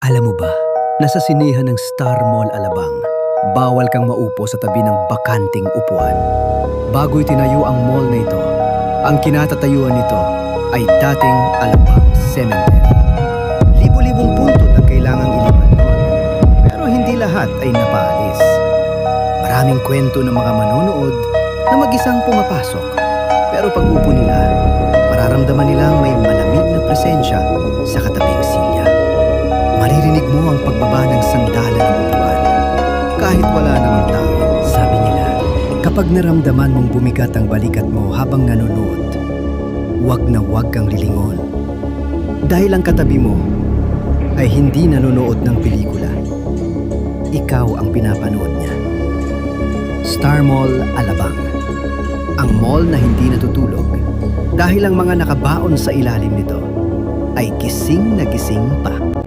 Alam mo ba, nasa sinehan ng Star Mall Alabang, bawal kang maupo sa tabi ng bakanting upuan. Bago'y tinayo ang mall na ito, ang kinatatayuan nito ay dating Alabang Cemetery. Libo-libong punto ang kailangang ilipat doon, pero hindi lahat ay napaalis. Maraming kwento ng mga manonood na mag-isang pumapasok, pero pag-upo nila, mararamdaman nilang may malamig na presensya sa katabing silya. Maririnig mo ang pagbaba ng sandalan ng upuan, kahit wala namang tao. Sabi nila, kapag naramdaman mong bumigat ang balikat mo habang nanonood, huwag kang lilingon. Dahil ang katabi mo ay hindi nanonood ng pelikula. Ikaw ang pinapanood niya. Star Mall Alabang, ang mall na hindi natutulog dahil ang mga nakabaon sa ilalim nito ay gising na gising pa.